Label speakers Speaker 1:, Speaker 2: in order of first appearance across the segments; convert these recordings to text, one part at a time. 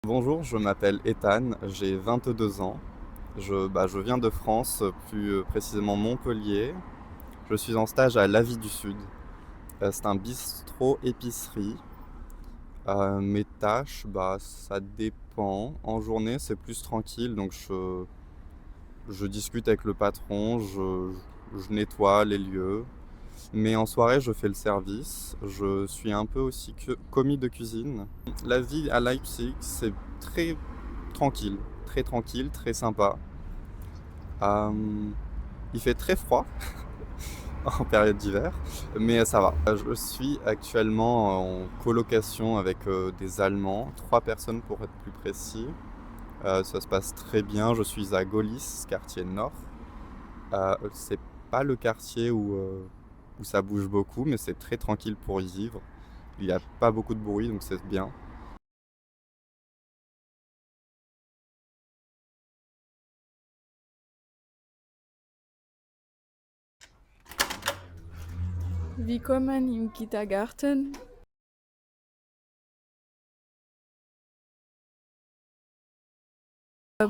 Speaker 1: Bonjour, je m'appelle Ethan, j'ai 22 ans. Je viens de France, plus précisément Montpellier. Je suis en stage à La Vie du Sud. C'est un bistrot épicerie. Mes tâches, ça dépend. En journée, c'est plus tranquille, donc je discute avec le patron, je nettoie les lieux. Mais en soirée, je fais le service. Je suis un peu aussi commis de cuisine. La vie à Leipzig, c'est très tranquille, très sympa. Euh, il fait très froid en période d'hiver, mais ça va. Je suis actuellement en colocation avec des Allemands, 3 personnes pour être plus précis. Ça se passe très bien. Je suis à Golis, quartier nord. C'est pas le quartier où ça bouge beaucoup, mais c'est très tranquille pour y vivre. Il n'y a pas beaucoup de bruit, donc c'est bien.
Speaker 2: Willkommen im Kindergarten.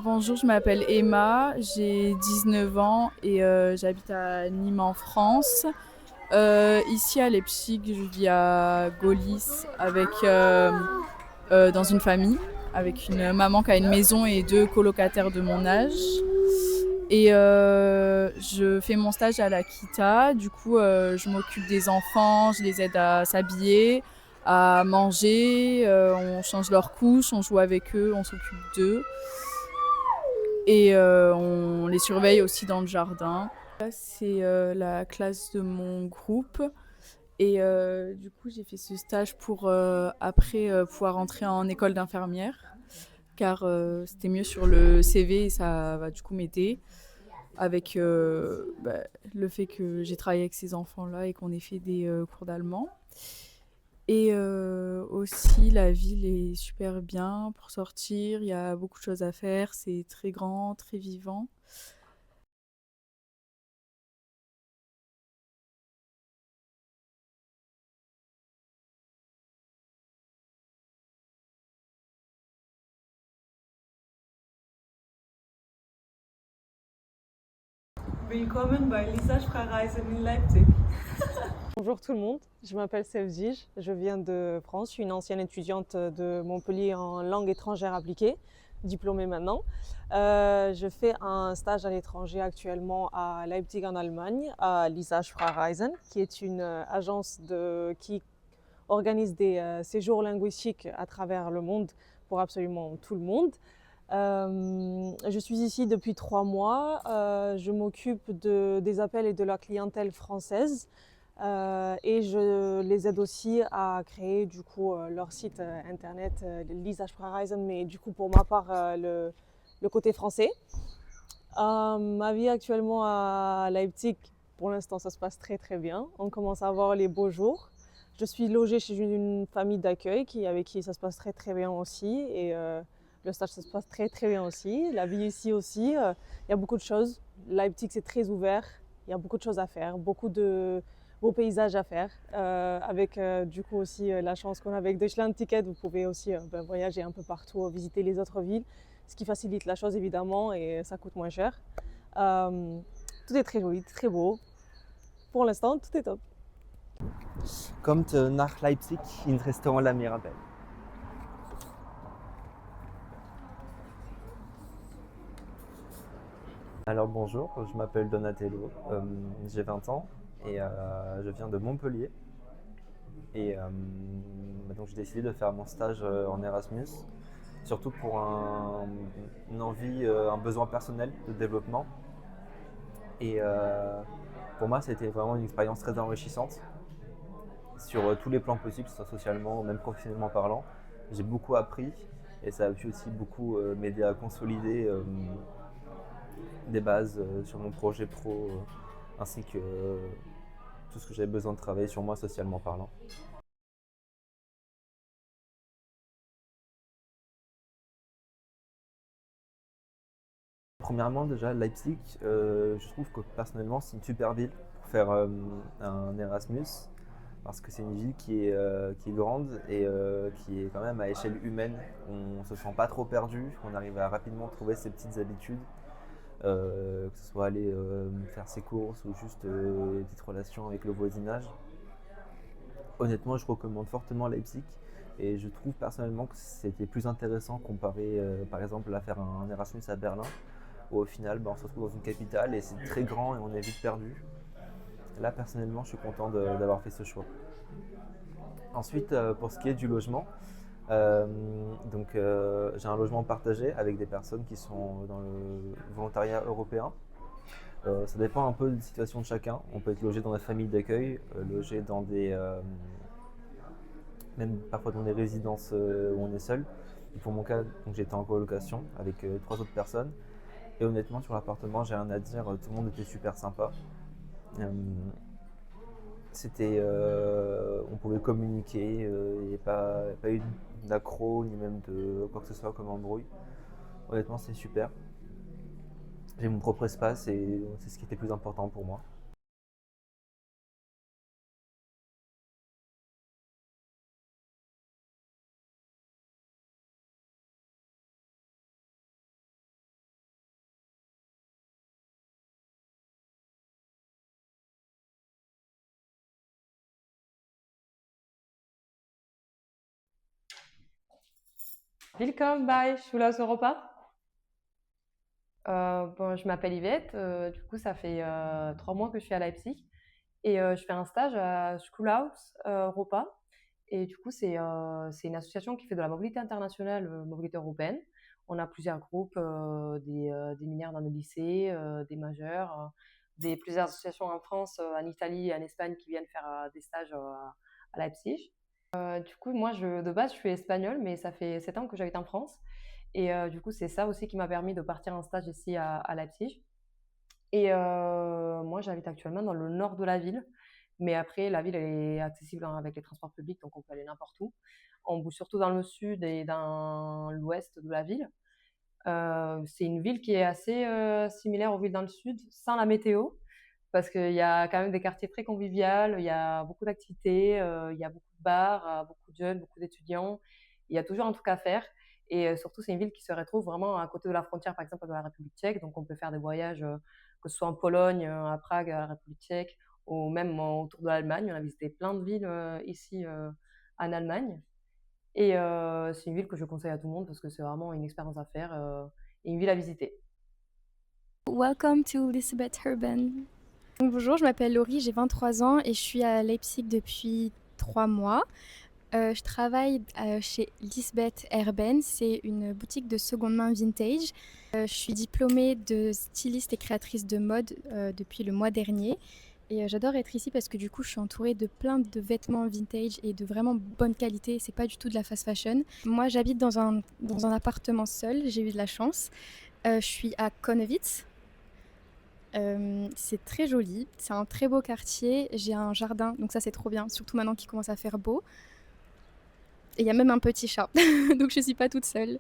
Speaker 2: Bonjour, je m'appelle Emma, j'ai 19 ans et j'habite à Nîmes en France. Ici à Leipzig, je vis à Golis dans une famille avec une maman qui a une maison et 2 colocataires de mon âge. Et je fais mon stage à la Kita. Du coup, je m'occupe des enfants, je les aide à s'habiller, à manger, on change leurs couches, on joue avec eux, on s'occupe d'eux. Et on les surveille aussi dans le jardin. Là, c'est la classe de mon groupe. Et du coup, j'ai fait ce stage pour après pouvoir entrer en école d'infirmière. Car c'était mieux sur le CV et ça va du coup m'aider avec le fait que j'ai travaillé avec ces enfants-là et qu'on ait fait des cours d'allemand. Et aussi, la ville est super bien pour sortir. Il y a beaucoup de choses à faire. C'est très grand, très vivant.
Speaker 3: Willkommen bei Lisa Sprachreisen in Leipzig.
Speaker 4: Bonjour tout le monde, je m'appelle Sevzij, je viens de France, je suis une ancienne étudiante de Montpellier en langue étrangère appliquée, diplômée maintenant. Je fais un stage à l'étranger actuellement à Leipzig en Allemagne, à Lisa Sprachreisen, qui est une agence qui organise des séjours linguistiques à travers le monde pour absolument tout le monde. Je suis ici depuis 3 mois. Je m'occupe des appels et de la clientèle française. Et je les aide aussi à créer du coup leur site internet Lisa Sprachreisen, mais du coup pour ma part le côté français. Ma vie actuellement à Leipzig, pour l'instant ça se passe très très bien. On commence à avoir les beaux jours. Je suis logée chez une famille d'accueil avec qui ça se passe très très bien aussi. Et le stage ça se passe très très bien aussi. La vie ici aussi, il y a beaucoup de choses. Leipzig c'est très ouvert, il y a beaucoup de choses à faire, beaucoup de beaux paysages à faire. Avec du coup aussi la chance qu'on a avec Deutschland Ticket, vous pouvez aussi voyager un peu partout, visiter les autres villes, ce qui facilite la chose évidemment et ça coûte moins cher. Tout est très joli, très beau. Pour l'instant, tout est top.
Speaker 5: Kommt nach Leipzig ins Restaurant La Mirabelle. Alors bonjour, je m'appelle Donatello, j'ai 20 ans et je viens de Montpellier. Et donc j'ai décidé de faire mon stage en Erasmus, surtout pour une envie, un besoin personnel de développement. Et pour moi, c'était vraiment une expérience très enrichissante sur tous les plans possibles, que ce soit socialement ou même professionnellement parlant. J'ai beaucoup appris et ça a pu aussi beaucoup m'aider à consolider des bases sur mon projet pro ainsi que tout ce que j'avais besoin de travailler sur moi socialement parlant. Premièrement, déjà, Leipzig, je trouve que personnellement, c'est une super ville pour faire un Erasmus. parce que c'est une ville qui est grande et qui est quand même à échelle humaine. On ne se sent pas trop perdu, on arrive à rapidement trouver ses petites habitudes, que ce soit aller faire ses courses ou juste des petites relations avec le voisinage. Honnêtement, je recommande fortement Leipzig et je trouve personnellement que c'était plus intéressant comparé par exemple à faire un Erasmus à Berlin où au final on se retrouve dans une capitale et c'est très grand et on est vite perdu. Là personnellement je suis content d'avoir fait ce choix. Ensuite pour ce qui est du logement, j'ai un logement partagé avec des personnes qui sont dans le volontariat européen. Ça dépend un peu de la situation de chacun. On peut être logé dans des familles d'accueil, logé dans même parfois dans des résidences où on est seul. Et pour mon cas, donc, j'étais en colocation avec 3 autres personnes. Et honnêtement, sur l'appartement, j'ai rien à dire. Tout le monde était super sympa. Euh, on pouvait communiquer. Il n'y a pas eu d'accro ni même de quoi que ce soit comme embrouille. Honnêtement, c'est super. J'ai mon propre espace et c'est ce qui était le plus important pour moi.
Speaker 6: Willkommen bei Schulaus Europa. Bon, je m'appelle Yvette, du coup ça fait 3 mois que je suis à Leipzig et je fais un stage à Schulaus Europa et du coup c'est une association qui fait de la mobilité internationale, mobilité européenne. On a plusieurs groupes, des mineurs dans le lycée, des majeurs, plusieurs associations en France, en Italie et en Espagne qui viennent faire des stages à Leipzig. Du coup, moi, de base, je suis espagnole, mais ça fait 7 ans que j'habite en France. Et du coup, c'est ça aussi qui m'a permis de partir en stage ici à Leipzig. Et moi, j'habite actuellement dans le nord de la ville. Mais après, la ville elle est accessible avec les transports publics, donc on peut aller n'importe où. On bouge surtout dans le sud et dans l'ouest de la ville. C'est une ville qui est assez similaire aux villes dans le sud, sans la météo, parce qu'il y a quand même des quartiers très conviviaux, il y a beaucoup d'activités, il y a beaucoup de bars, beaucoup de jeunes, beaucoup d'étudiants. Il y a toujours un truc à faire. Et surtout, c'est une ville qui se retrouve vraiment à côté de la frontière, par exemple, de la République tchèque. Donc, on peut faire des voyages, que ce soit en Pologne, à Prague, à la République tchèque, ou même autour de l'Allemagne. On a visité plein de villes ici en Allemagne. Et c'est une ville que je conseille à tout le monde parce que c'est vraiment une expérience à faire et une ville à visiter.
Speaker 7: Welcome to Elisabeth Urban. Bonjour, je m'appelle Laurie, j'ai 23 ans et je suis à Leipzig depuis 3 mois. Je travaille chez Lisbeth Erben, c'est une boutique de seconde main vintage. Je suis diplômée de styliste et créatrice de mode depuis le mois dernier. Et j'adore être ici parce que du coup je suis entourée de plein de vêtements vintage et de vraiment bonne qualité, c'est pas du tout de la fast fashion. Moi j'habite dans un appartement seul, j'ai eu de la chance. Je suis à Konnewitz. C'est très joli, c'est un très beau quartier, j'ai un jardin, donc ça c'est trop bien, surtout maintenant qu'il commence à faire beau. Et il y a même un petit chat, donc je suis pas toute seule.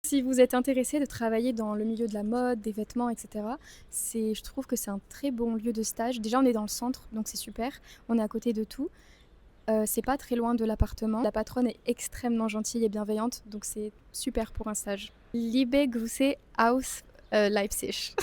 Speaker 7: Si vous êtes intéressé de travailler dans le milieu de la mode, des vêtements, etc., je trouve que c'est un très bon lieu de stage. Déjà, on est dans le centre, donc c'est super. On est à côté de tout. C'est pas très loin de l'appartement. La patronne est extrêmement gentille et bienveillante, donc c'est super pour un stage. Liebe Grüße aus Leipzig.